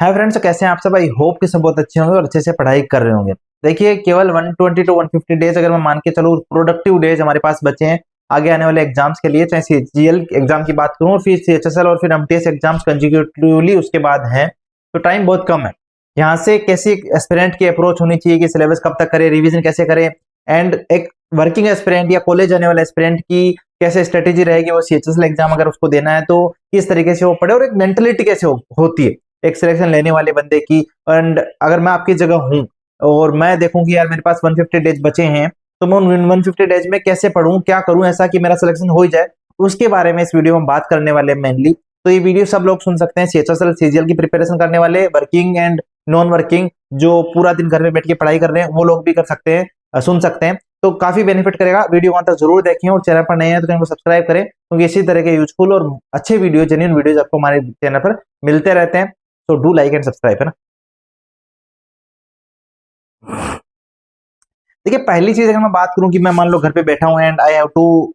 Hi friends, तो कैसे हैं आप सब। आई होप कि सब बहुत अच्छे होंगे और अच्छे से पढ़ाई कर रहे होंगे। देखिए, केवल 120 टू 150 डेज अगर मैं मान के चलूँ, प्रोडक्टिव डेज हमारे पास बचे हैं आगे आने वाले एग्जाम्स के लिए। चाहे सीजीएल एग्जाम की बात करूं और फिर सीएचएसएल और फिर एमटीएस एग्जाम्स कंसेक्यूटिवली उसके बाद हैं, तो टाइम बहुत कम है। यहाँ से कैसी एस्पिरेंट की अप्रोच होनी चाहिए कि सिलेबस कब तक करे, रिवीजन कैसे करे, एंड एक वर्किंग एस्पिरेंट या कॉलेज जाने वाले एस्पिरेंट की कैसे स्ट्रेटेजी रहेगी, वो सीएचएसएल एग्जाम अगर उसको देना है तो किस तरीके से वो पढ़े, और एक मेंटलिटी कैसे होती है एक सिलेक्शन लेने वाले बंदे की। एंड अगर मैं आपकी जगह हूं और मैं देखूं कि यार मेरे पास 150 डेज बचे हैं, तो मैं उन 150 डेज में कैसे पढ़ूं, क्या करूं ऐसा कि मेरा सिलेक्शन हो ही जाए, उसके बारे में इस वीडियो में बात करने वाले मेनली। तो ये वीडियो सब लोग सुन सकते हैं, सीएचएसएल सीजीएल की प्रिपरेशन करने वाले, वर्किंग एंड नॉन वर्किंग, जो पूरा दिन घर में बैठ के पढ़ाई कर रहे हैं वो लोग भी कर सकते हैं, सुन सकते हैं। तो काफी बेनिफिट करेगा। वीडियो वहां तक जरूर देखें और चैनल पर नए हैं तो चैनल को सब्सक्राइब करें, क्योंकि इसी तरह के यूजफुल और अच्छे वीडियो, जेन्युइन वीडियोज आपको हमारे चैनल पर मिलते रहते हैं। तो डू लाइक एंड सब्सक्राइब, है ना। देखिए, पहली चीज अगर मैं बात करूं कि मैं मान लो घर पे बैठा हूं and I have to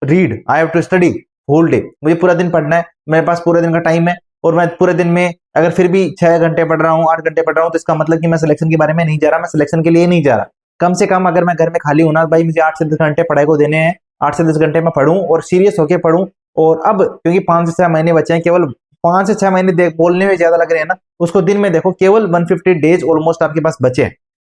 read, I have to study whole day, मुझे पूरा दिन पढ़ना है, मेरे पास पूरे दिन का टाइम है, और मैं पूरे दिन में अगर फिर भी 6 घंटे पढ़ रहा हूँ, 8 घंटे पढ़ रहा हूँ, तो इसका मतलब कि मैं सिलेक्शन के बारे में नहीं जा रहा, मैं सिलेक्शन के लिए नहीं जा रहा। कम से कम अगर मैं घर में खाली हूं ना, भाई मुझे 8 से 10 घंटे पढ़ाई को देने हैं, 8 से 10 घंटे में पढ़ूं और सीरियस होकर पढ़ूं। और अब क्योंकि 5 से 6 महीने बचे हैं, केवल 5 से 6 महीने बोलने में ज्यादा लग रहे हैं ना, उसको दिन में देखो, केवल 150 डेज ऑलमोस्ट आपके पास बचे हैं।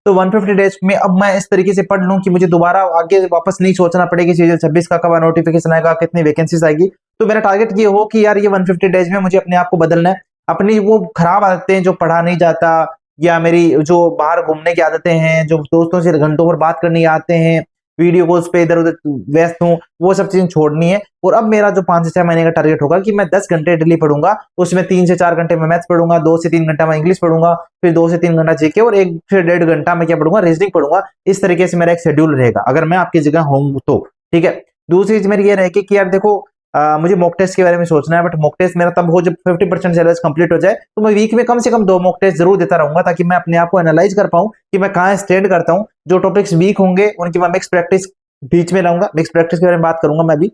तो 150 डेज में अब मैं इस तरीके से पढ़ लूं कि मुझे दोबारा आगे वापस नहीं सोचना पड़े कि सीजन 26 का कब नोटिफिकेशन आएगा, कितनी वैकेंसीज आएगी। तो मेरा टारगेट ये हो कि यार ये 150 डेज में मुझे अपने आप को बदलना है। अपनी वो खराब आदतें, जो पढ़ा नहीं जाता, या मेरी जो बाहर घूमने की आदतें हैं, जो दोस्तों से घंटों पर बात करने आते हैं, वीडियो कॉल्स पे इधर उधर व्यस्त हूँ, वो सब चीजें छोड़नी है। और अब मेरा जो 5 से 6 महीने का टारगेट होगा कि मैं 10 घंटे डेली पढ़ूंगा, उसमें 3 से 4 घंटे में मैथ्स पढ़ूंगा, 2 से 3 घंटा मैं इंग्लिश पढ़ूंगा, फिर 2 से 3 घंटा जीके, और 1 से 1.5 घंटा मैं क्या पढ़ूंगा, रीजनिंग पढ़ूंगा। इस तरीके से मेरा एक शेड्यूल रहेगा अगर मैं आपकी जगह हूं तो। ठीक है। दूसरी चीज मेरी ये रहेगी कि यार देखो, मुझे मॉक टेस्ट के बारे में सोचना है, बट मॉक टेस्ट मेरा तब हो जब 50% सिलेबस कंप्लीट हो जाए। तो मैं वीक में कम से कम 2 मॉक टेस्ट जरूर देता रहूंगा, ताकि मैं अपने आप को एनालाइज कर पाऊं कि मैं कहां स्टैंड करता हूं। जो टॉपिक्स वीक होंगे उनकी मैं मिक्स प्रैक्टिस बीच में लाऊंगा, मिक्स प्रैक्टिस के बारे में बात करूंगा मैं भी।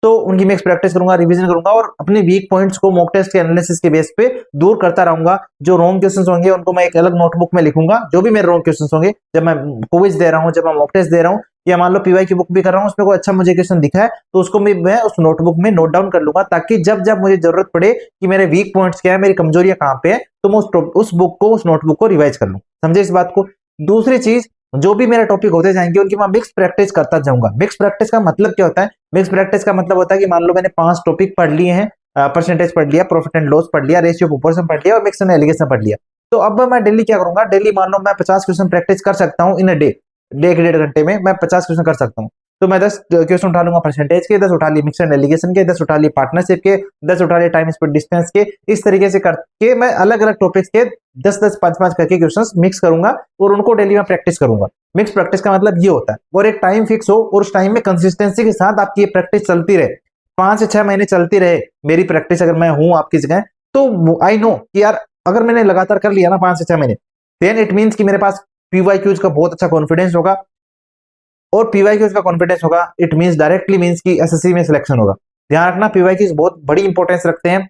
तो उनकी मिक्स प्रैक्टिस करूंगा, रिवीजन करूंगा, और अपने वीक पॉइंट्स को मॉक टेस्ट के एनालिसिस के बेस पे दूर करता रहूंगा। जो रॉन्ग क्वेश्चंस होंगे उनको मैं एक अलग नोटबुक में लिखूंगा, जो भी मेरे रॉन्ग क्वेश्चंस होंगे, जब मैं क्विज दे रहा हूं, जब मैं मॉक टेस्ट दे रहा हूं, या मान लो पीवाई की बुक भी कर रहा हूं, उसमें कोई अच्छा मुझे क्वेश्चन दिखा है तो उसको मैं उस नोटबुक में नोट डाउन कर लूंगा, ताकि जब जब मुझे जरूरत पड़े कि मेरे वीक पॉइंट्स क्या है, मेरी कमजोरियां कहां पे है, तो मैं उस बुक को, उस नोटबुक को रिवाइज कर लूं। समझे इस बात को। दूसरी चीज, जो भी मेरा टॉपिक होते जाएंगे उनकी मैं मिक्स प्रैक्टिस करता जाऊंगा। मिक्स प्रैक्टिस का मतलब क्या होता है? मिक्स प्रैक्टिस का मतलब होता है कि मान लो मैंने 5 टॉपिक पढ़ लिए हैं, परसेंटेज पढ़ लिया, प्रॉफिट एंड लॉस पढ़ लिया, रेशियो प्रोपोर्शन पढ़ लिया, और मिक्स एंड एलिगेशन पढ़ लिया। तो अब मैं डेली क्या करूंगा, डेली मान लो मैं 50 क्वेश्चन प्रैक्टिस कर सकता हूँ इन अ डे, एक 1.5 घंटे में मैं 50 क्वेश्चन कर सकता हूँ। तो मैं 10 क्वेश्चन उठा लूंगा परसेंटेज के, 10 उठा लिए मिक्स एंड एलिगेशन के, 10 उठा लिए पार्टनरशिप के, 10 उठा लिए टाइम स्पीड डिस्टेंस के। इस तरीके से करके मैं अलग अलग टॉपिक्स के 10-10, 5-5 करके क्वेश्चंस मिक्स करूंगा, और उनको डेली में प्रैक्टिस करूंगा। मिक्स प्रैक्टिस का मतलब ये होता है, और एक टाइम फिक्स हो, और उस टाइम में कंसिस्टेंसी के साथ आपकी ये प्रैक्टिस चलती रहे, 5 से 6 महीने चलती रहे मेरी प्रैक्टिस, अगर मैं हूं आपकी जगह, तो आई नो कि यार अगर मैंने लगातार कर लिया ना 5 से 6 महीने, देन इट मीन्स कि मेरे पास पीवाईक्यूज का बहुत अच्छा कॉन्फिडेंस होगा, और पीवाईक्यूज का कॉन्फिडेंस होगा, इट मींस डायरेक्टली मींस कि एसएससी में सिलेक्शन होगा। ध्यान रखना, पीवाईक्यूज बहुत बड़ी इंपॉर्टेंस रखते हैं।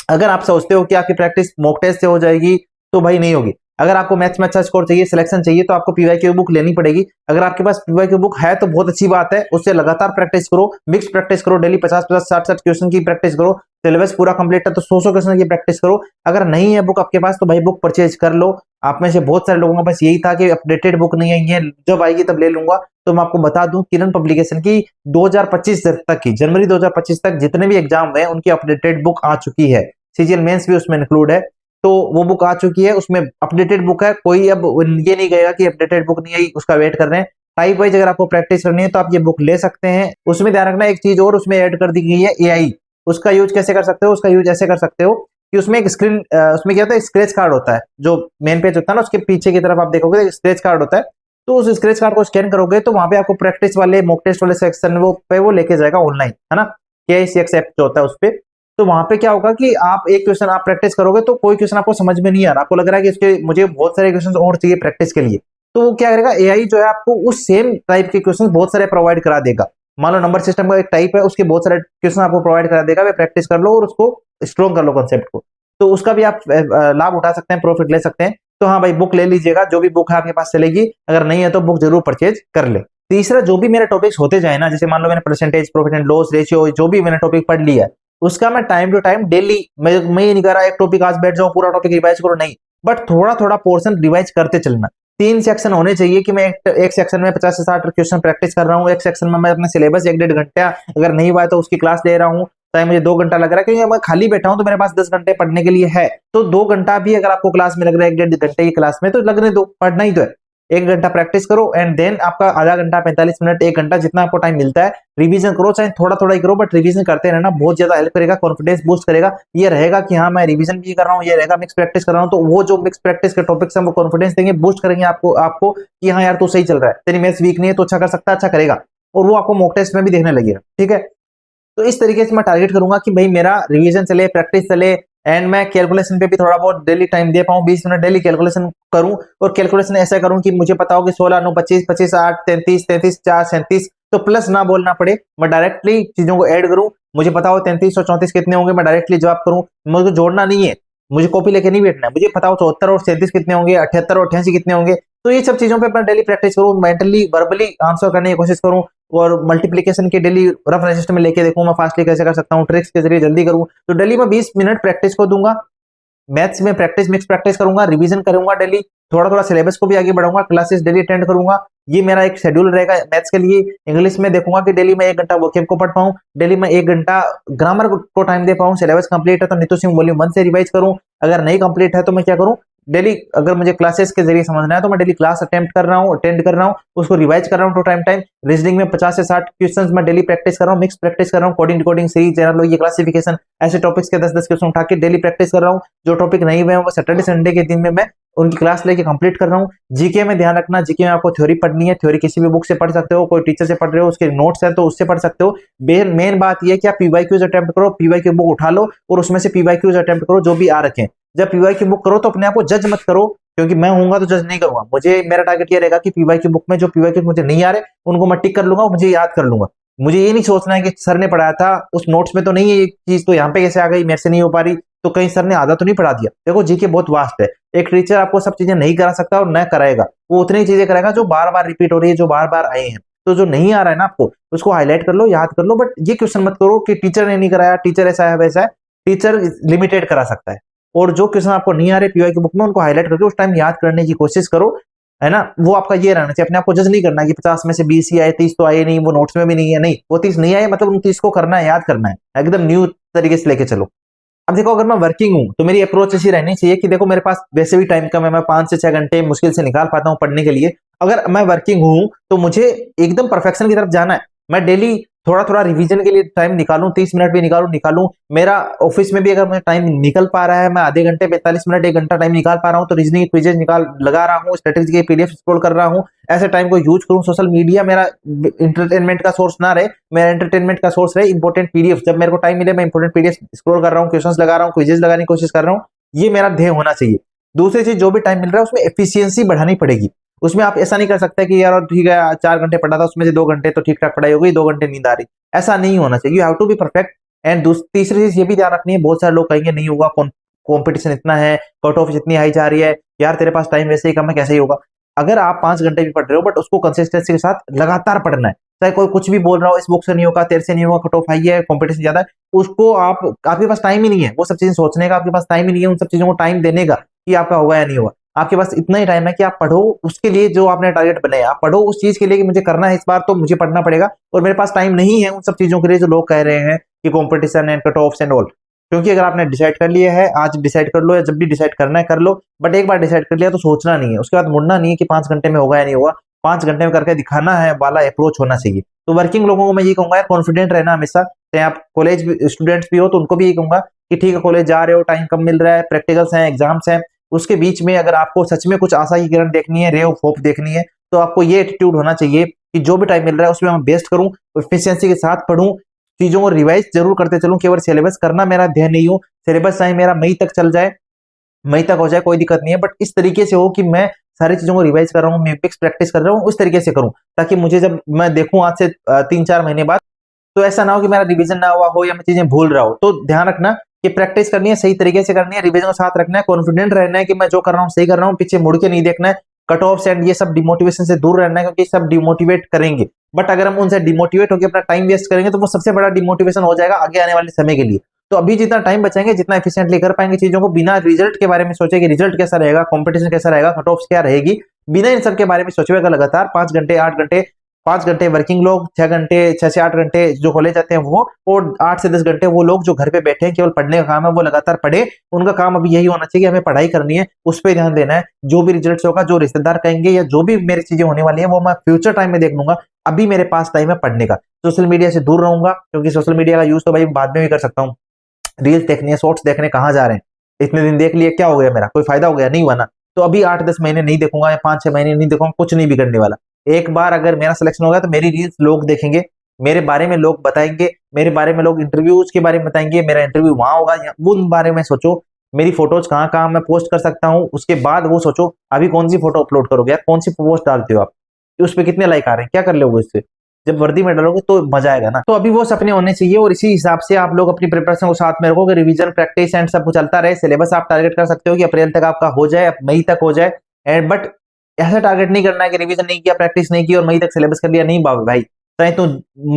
अगर आप सोचते हो कि आपकी प्रैक्टिस मॉक टेस्ट से हो जाएगी, तो भाई नहीं होगी। अगर आपको मैथ्स में अच्छा स्कोर चाहिए, सिलेक्शन चाहिए, तो आपको पीवाईक्यू बुक लेनी पड़ेगी। अगर आपके पास पीवाईक्यू बुक है तो बहुत अच्छी बात है, उससे लगातार प्रैक्टिस करो, मिक्स प्रैक्टिस करो, डेली 50-50, 60-60 क्वेश्चन की प्रैक्टिस करो। सिलेबस पूरा कंप्लीट है तो 100-100 क्वेश्चन की प्रैक्टिस करो। अगर नहीं है बुक आपके पास, तो भाई बुक परचेज कर लो। आप में से बहुत सारे लोगों का बस यही था कि अपडेटेड बुक नहीं आई है, जब आएगी तब ले लूंगा। तो मैं आपको बता दूं, किरण पब्लिकेशन की 2025 तक की, जनवरी 2025 तक जितने भी एग्जाम हुए उनकी अपडेटेड बुक आ चुकी है। सीजीएल मेंस भी उसमें इंक्लूड है, तो वो बुक आ चुकी है, उसमें अपडेटेड बुक है। कोई अब ये नहीं कहेगा कि अपडेटेड बुक नहीं आई, उसका वेट कर रहे हैं। टाइप वाइज अगर आपको प्रैक्टिस करनी है तो आप ये बुक ले सकते हैं। उसमें ध्यान रखना, एक चीज और उसमें ऐड कर दी गई है, एआई। उसका यूज कैसे कर सकते हो? उसका यूज ऐसे कर सकते हो कि उसमें एक स्क्रीन, उसमें क्या होता है, स्क्रैच कार्ड होता है, जो मेन पेज होता है ना, उसके पीछे की तरफ आप देखोगे स्क्रैच कार्ड होता है। तो उस स्क्रैच कार्ड को स्कैन करोगे तो वहां पे आपको प्रैक्टिस वाले, मॉक टेस्ट वाले सेक्शन वो लेके जाएगा ऑनलाइन, है ना। केआईसीएक्स ऐप जो होता है उस पे। तो वहां पे क्या होगा कि आप एक क्वेश्चन आप प्रैक्टिस करोगे तो कोई क्वेश्चन आपको समझ में नहीं आ रहा, आपको लग रहा है कि इसके मुझे बहुत सारे क्वेश्चन और चाहिए प्रैक्टिस के लिए, तो वो क्या करेगा, एआई जो है आपको उस सेम टाइप के क्वेश्चन बहुत सारे प्रोवाइड करा देगा। मान लो नंबर सिस्टम का एक टाइप है, उसके बहुत सारे क्वेश्चन आपको प्रोवाइड करा देगा, वे प्रैक्टिस कर लो और उसको स्ट्रॉन्ग कर लो कंसेप्ट को। तो उसका भी आप लाभ उठा सकते हैं, प्रॉफिट ले सकते हैं। तो हाँ भाई, बुक ले लीजिएगा, जो भी बुक है आपके पास चलेगी, अगर नहीं है तो बुक जरूर परचेज कर ले। तीसरा, जो भी मेरे टॉपिक्स होते जाए ना, जैसे मान लो मैंने percentage, profit and loss ratio, जो भी मैंने टॉपिक पढ़ लिया है, उसका मैं टाइम टू टाइम डेली, मैं ये नहीं कर रहा एक टॉपिक आज बैठ जाऊं पूरा टॉपिक रिवाइज करो, नहीं, बट थोड़ा थोड़ा पोर्शन रिवाइज करते चलना। 3 सेक्शन होने चाहिए कि मैं एक सेक्शन में 50 से 60 क्वेश्चन प्रैक्टिस कर रहा हूँ, एक सेक्शन में मैं अपने सिलेबस 1-1.5 घंटा, अगर नहीं हुआ तो उसकी क्लास ले रहा हूँ, चाहे मुझे 2 घंटा लग रहा है, क्योंकि मैं खाली बैठा हूं तो मेरे पास 10 घंटे पढ़ने के लिए है, तो 2 घंटा भी अगर आपको क्लास में लग रहा है 1-1.5 घंटे की क्लास में, तो लगने दो, पढ़ना ही तो है। 1 घंटा प्रैक्टिस करो एंड देन आपका आधा घंटा, 45 मिनट, 1 घंटा, जितना आपको टाइम मिलता है, रिवीजन करो, चाहे थोड़ा थोड़ा ही करो, बट रिवीजन करते रहना बहुत ज्यादा हेल्प करेगा, कॉन्फिडेंस बूस्ट करेगा। ये रहेगा कि हाँ मैं रिवीजन भी कर रहा हूँ, ये रहेगा मिक्स प्रैक्टिस कर रहा हूँ, तो वो जो मिक्स प्रैक्टिस के टॉपिक्स हैं वो कॉन्फिडेंस देंगे, बूस्ट करेंगे आपको आपको कि हाँ यार तू सही चल रहा है, तेरी मैथ्स वीक नहीं है तो अच्छा कर सकता है, अच्छा करेगा, और वो आपको मॉक टेस्ट में भी देखने लगेगा। ठीक है, तो इस तरीके से मैं टारगेट करूंगा कि भाई मेरा रिवीजन चले, प्रैक्टिस चले, एंड मैं कैलकुलेशन पे भी थोड़ा बहुत डेली टाइम दे पाऊं, 20 मिनट डेली कैलकुलेशन करूं, और कैलकुलेशन ऐसा करूं कि मुझे पता हो कि 16 9 25 25 8 33 33 4 37, तो प्लस ना बोलना पड़े, मैं डायरेक्टली चीजों को ऐड करूं, मुझे पता हो 33 और 34 कितने होंगे, मैं डायरेक्टली जवाब करूं, मुझे जोड़ना नहीं है, मुझे कॉपी लेके नहीं बैठना है, मुझे पता हो 74 और 37 कितने होंगे, 78 और 88 कितने होंगे, तो ये सब चीजों पे मैं डेली प्रैक्टिस करूं, मेंटली वर्बली आंसर करने की कोशिश करूं, और मल्टीप्लिकेशन के डेली रफ रजिस्टर में लेके देखूं मैं फास्टली कैसे कर सकता हूं, ट्रिक्स के जरिए जल्दी करूं, तो डेली मैं 20 मिनट प्रैक्टिस को दूंगा। मैथ्स में प्रैक्टिस, मिक्स प्रैक्टिस करूंगा, रिवीजन करूंगा डेली, थोड़ा थोड़ा सिलेबस को भी आगे बढ़ाऊंगा, क्लासेस डेली अटेंड करूंगा, ये मेरा एक शेड्यूल रहेगा मैथ्स के लिए। इंग्लिश में देखूंगा कि डेली मैं 1 घंटा वोकैब को पढ़ पाऊं, डेली मैं 1 घंटा ग्रामर को टाइम दे पाऊं, सिलेबस कंप्लीट है तो नीतू सिंह वॉल्यूम 1 से रिवाइज करूं, अगर नहीं कंप्लीट है तो मैं क्या करूं, डेली अगर मुझे क्लासेस के जरिए समझना है तो मैं डेली क्लास अटेंड कर रहा हूँ, उसको रिवाइज कर रहा हूँ टू टाइम टाइम। रीजनिंग में 50 से 60 क्वेश्चंस मैं डेली प्रैक्टिस कर रहा हूँ, मिक्स प्रैक्टिस कर रहा हूँ, कोडिंग डिकोडिंग सीरीज जनरल, ये क्लासिफिकेशन, ऐसे टॉपिक्स के 10-10 क्वेश्चन उठा के डेली प्रैक्टिस कर रहा हूँ। जो टॉपिक नहीं हुए वो सैटरडे संडे के दिन में मैं उनकी क्लास लेके कंप्लीट कर रहा हूँ। जीके में ध्यान रखना, जीके में आपको थ्योरी पढ़नी है, थ्योरी किसी भी बुक से पढ़ सकते हो, कोई टीचर से पढ़ रहे हो उसके नोट्स है तो उससे पढ़ सकते हो। मेन बात यह कि आप पीवाईक्यूज अटेम्प्ट करो, पीवाईक्यू बुक उठा लो और उसमें से पीवाईक्यूज अटेम्प्ट करो जो भी आ रखे। जब पीवाईक्यू बुक करो तो अपने आप को जज मत करो, क्योंकि मैं हूंगा तो जज नहीं करूंगा, मुझे मेरा टारगेट ये रहेगा कि पीवाईक्यू बुक में जो पीवाईक्यू मुझे नहीं आ रहे उनको मैं टिक कर लूंगा, मुझे याद कर लूंगा। मुझे ये नहीं सोचना है कि सर ने पढ़ाया था उस नोट्स में तो नहीं है ये चीज, तो यहाँ पे कैसे आ गई, मेरे से नहीं हो पा रही, तो कहीं सर ने आधा तो नहीं पढ़ा दिया। देखो जीके बहुत वास्ट है, एक टीचर आपको सब चीजें नहीं करा सकता और न कराएगा, वो उतनी चीजें कराएगा जो बार बार रिपीट हो रही है, जो बार बार आए हैं। तो जो नहीं आ रहा है ना आपको उसको हाईलाइट कर लो, याद कर लो, बट ये क्वेश्चन मत करो कि टीचर ने नहीं कराया, टीचर ऐसा है वैसा है। टीचर लिमिटेड करा सकता है, और जो क्वेश्चन आपको नहीं आ रहे पीवाई की बुक में उनको हाईलाइट करके उस टाइम याद करने की कोशिश करो, है ना। वो आपका ये रहना चाहिए, अपने आप को जज नहीं करना कि 50 में से 20 ही आए, 30 तो आए नहीं, वो नोट्स में भी नहीं है, नहीं, वो 30 नहीं आए मतलब उन 30 को करना है, याद करना है, एकदम न्यू तरीके से लेके चलो। अब देखो अगर मैं वर्किंग हूं तो मेरी अप्रोच ऐसी रहनी चाहिए कि देखो मेरे पास वैसे भी टाइम कम है, मैं 5 से 6 घंटे मुश्किल से निकाल पाता हूं पढ़ने के लिए। अगर मैं वर्किंग हूं तो मुझे एकदम परफेक्शन की तरफ जाना है, मैं डेली थोड़ा थोड़ा रिवीजन के लिए टाइम निकालूं, 30 मिनट भी निकालूं। मेरा ऑफिस में भी अगर मुझे टाइम निकल पा रहा है, मैं आधे घंटे 45 मिनट 1 घंटा टाइम निकाल पा रहा हूं, तो रीजनिंग क्विजेज लगा रहा हूं, स्ट्रेटेजी के पीडीएफ स्क्रॉल कर रहा हूं, ऐसे टाइम को यूज करूं। सोशल मीडिया मेरा इंटरटेनमेंट का सोर्स ना रहे, मेरा एंटरटेनमेंट का सोर्स रहे, इंपॉर्टेंट पीडीएफ, जब मेरे को टाइम मिले मैं इंपॉर्टेंट पीडीएफ स्क्रॉल कर रहा हूँ, क्वेश्चंस लगा रहा हूँ, क्विजेज लगाने की कोशिश कर रहा हूँ, ये मेरा ध्येय होना चाहिए। दूसरी चीज, जो भी टाइम मिल रहा है उसमें एफिशिएंसी बढ़ानी पड़ेगी। उसमें आप ऐसा नहीं कर सकते कि यार ठीक है 4 घंटे पढ़ा था उसमें से 2 घंटे तो ठीक ठाक पढ़ाई हो गई, 2 घंटे नींद आ रही, ऐसा नहीं होना चाहिए। You have to be perfect. And तीसरी चीज ये भी ध्यान रखनी है, बहुत सारे लोग कहेंगे नहीं होगा, कॉम्पिटिशन इतना है, कट ऑफ इतनी हाई जा रही है, यार तेरे पास टाइम वैसे ही कम है, कैसे ही होगा। अगर आप 5 घंटे भी पढ़ रहे हो बट उसको कंसिस्टेंसी के साथ लगातार पढ़ना है, चाहे कोई कुछ भी बोल रहा हो, इस बुक से नहीं होगा, तेरे से नहीं होगा, कट ऑफ हाई है, कॉम्पिटिशन ज्यादा है, उसको आपके पास टाइम ही नहीं है वो सब चीजें सोचने का, आपके पास टाइम ही नहीं है उन सब चीजों को टाइम देने का कि आपका होगा या नहीं होगा। आपके पास इतना ही टाइम है कि आप पढ़ो उसके लिए जो आपने टारगेट बनाया, आप पढ़ो उस चीज के लिए कि मुझे करना है इस बार तो मुझे पढ़ना पड़ेगा, और मेरे पास टाइम नहीं है उन सब चीजों के लिए जो लोग कह रहे हैं कि competition and cut offs and all. क्योंकि अगर आपने डिसाइड कर लिया है, आज डिसाइड कर लो या जब भी डिसाइड करना है कर लो, बट एक बार डिसाइड कर लिया तो सोचना नहीं है, उसके बाद मुड़ना नहीं है कि 5 घंटे में होगा या नहीं होगा, 5 घंटे में करके दिखाना है वाला अप्रोच होना चाहिए। तो वर्किंग लोगों को मैं ये कहूंगा कॉन्फिडेंट रहना हमेशा, चाहे आप कॉलेज स्टूडेंट्स भी हो तो उनको भी ये कहूंगा कि ठीक है कॉलेज जा रहे हो, टाइम कम मिल रहा है, प्रैक्टिकल्स हैं, एग्जाम्स हैं, उसके बीच में अगर आपको सच में कुछ आशा की किरण देखनी है, रे ऑफ होप देखनी है, तो आपको ये एटीट्यूड होना चाहिए कि जो भी टाइम मिल रहा है उसमें मैं बेस्ट करूं, एफिशिएंसी के साथ पढ़ूं, चीजों को रिवाइज जरूर करते चलूं, केवल सिलेबस करना मेरा ध्यान नहीं हो, सिलेबस चाहे मेरा मई तक चल जाए, मई तक हो जाए कोई दिक्कत नहीं है, बट इस तरीके से हो कि मैं सारी चीजों को रिवाइज कर रहा हूँ, मिक्स प्रैक्टिस कर रहा हूँ, उस तरीके से करूं ताकि मुझे जब मैं देखूं आज से 3-4 महीने बाद तो ऐसा ना हो कि मेरा रिवीजन ना हुआ हो या मैं चीजें भूल रहा हूं। तो ध्यान रखना कि प्रैक्टिस करनी है, सही तरीके से करनी है, रिवीजन को साथ रखना है, कॉन्फिडेंट रहना है कि मैं जो कर रहा हूँ सही कर रहा हूँ, पीछे मुड़ के नहीं देखना है, कट ऑफ एंड ये सब डिमोटिवेशन से दूर रहना है, क्योंकि सब डिमोटिवेट करेंगे। बट अगर हम उनसे डिमोटिवेट होकर अपना टाइम वेस्ट करेंगे तो वो सबसे बड़ा डिमोटिवेशन हो जाएगा आगे आने वाले समय के लिए। तो अभी जितना टाइम बचाएंगे, जितना एफिशिएंटली कर पाएंगे चीजों को, बिना रिजल्ट के बारे में सोचे कि रिजल्ट कैसा रहेगा, कंपटीशन कैसा रहेगा, कट ऑफ क्या रहेगी, बिना इन सब के बारे में सोचे हुए लगातार 5 घंटे 8 घंटे 5 घंटे वर्किंग लोग, 6 घंटे 6 से 8 घंटे जो कॉलेज जाते हैं वो, और 8 से 10 घंटे वो लोग जो घर पे बैठे हैं केवल पढ़ने का काम है, वो लगातार पढ़े। उनका काम अभी यही होना चाहिए कि हमें पढ़ाई करनी है, उस पर ध्यान देना है। जो भी रिजल्ट होगा, जो रिश्तेदार कहेंगे या जो भी मेरी चीजें होने वाली है वो मैं फ्यूचर टाइम में देख लूंगा। अभी मेरे पास टाइम है पढ़ने का। सोशल मीडिया से दूर रहूंगा, क्योंकि सोशल मीडिया का यूज तो भाई बाद में भी कर सकता हूँ। रील्स देखनी है, शॉर्ट्स देखने कहाँ जा रहे हैं, इतने दिन देख लिए क्या हो गया, मेरा कोई फायदा हो गया नहीं हुआ ना। तो अभी 8-10 महीने नहीं देखूंगा या 5-6 महीने नहीं देखूंगा, कुछ नहीं बिगड़ने वाला। एक बार अगर मेरा सिलेक्शन हो गया तो मेरी रील्स लोग देखेंगे, मेरे बारे में लोग बताएंगे, मेरे बारे में लोग इंटरव्यूज के बारे में बताएंगे, मेरा इंटरव्यू वहां होगा, उन बारे में सोचो। मेरी फोटोज कहाँ कहाँ मैं पोस्ट कर सकता हूँ, उसके बाद वो सोचो अभी कौन सी फोटो अपलोड करोगे, कौन सी पोस्ट डालते हो आप, उस पर कितने लाइक आ रहे हैं, क्या कर लोगे इससे। जब वर्दी में डालोगे तो मजा आएगा ना। तो अभी वो सपने होने चाहिए, और इसी हिसाब से आप लोग अपनी प्रिपरेशन को साथ में रखोगे, रिवीजन प्रैक्टिस एंड सब कुछ चलता रहे। सिलेबस आप टारगेट कर सकते हो कि अप्रैल तक आपका हो जाए, मई तक हो जाए, एंड बट ऐसा टारगेट नहीं करना है कि रिवीजन नहीं किया, प्रैक्टिस नहीं की और मई तक सिलेबस कर लिया। नहीं भाई, चाहे तो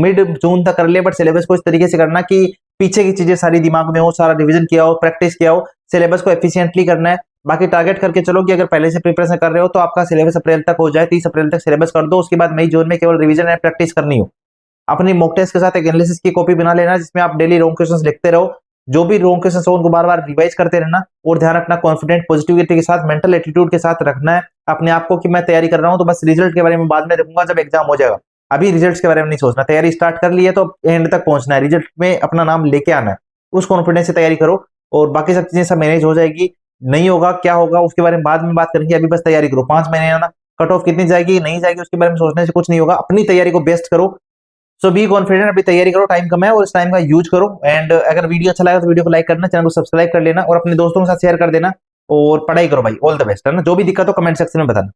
मिड जून तक कर ले, बट सिलेबस को इस तरीके से करना कि पीछे की चीजें सारी दिमाग में हो, सारा रिवीजन किया हो, प्रैक्टिस किया हो, सिलेबस को एफिशिएंटली करना है। बाकी टारगेट करके चलो कि अगर पहले से प्रिपरेशन कर रहे हो तो आपका सिलेबस अप्रैल तक हो जाए, 30 अप्रैल तक सिलेबस कर दो, उसके बाद मई जून में केवल रिवीजन एंड प्रैक्टिस करनी हो। अपनी मॉक टेस्ट के साथ एक एनालिसिस की कॉपी बना लेना, जिसमें आप डेली रॉन्ग क्वेश्चंस लिखते रहो, जो भी रॉन्ग क्वेश्चंस हो उनको बार बार रिवाइज करते रहना, और ध्यान रखना कॉन्फिडेंट पॉजिटिविटी के साथ, मेंटल एटीट्यूड के साथ रखना है अपने आप को कि मैं तैयारी कर रहा हूं, तो बस रिजल्ट के बारे में बाद में देखूंगा जब एग्जाम हो जाएगा। अभी रिजल्ट्स के बारे में नहीं सोचना, तैयारी स्टार्ट कर ली है तो एंड तक पहुंचना है, रिजल्ट में अपना नाम लेके आना है, उस कॉन्फिडेंस से तैयारी करो, और बाकी सब चीजें सब मैनेज हो जाएगी। नहीं होगा क्या होगा उसके बारे में बाद में बात करेंगे, अभी बस तैयारी करो। 5 महीने आना, कट ऑफ कितनी जाएगी नहीं जाएगी उसके बारे में सोचने से कुछ नहीं होगा, अपनी तैयारी को बेस्ट करो। सो बी कॉन्फिडेंट, अभी तैयारी करो, टाइम कम है और इस टाइम का यूज करो। एंड अगर वीडियो अच्छा लगा तो वीडियो को लाइक करना, चैनल को सब्सक्राइब कर लेना और अपने दोस्तों के साथ शेयर कर देना, और पढ़ाई करो भाई। ऑल द बेस्ट है ना। जो भी दिक्कत हो कमेंट सेक्शन में बताना।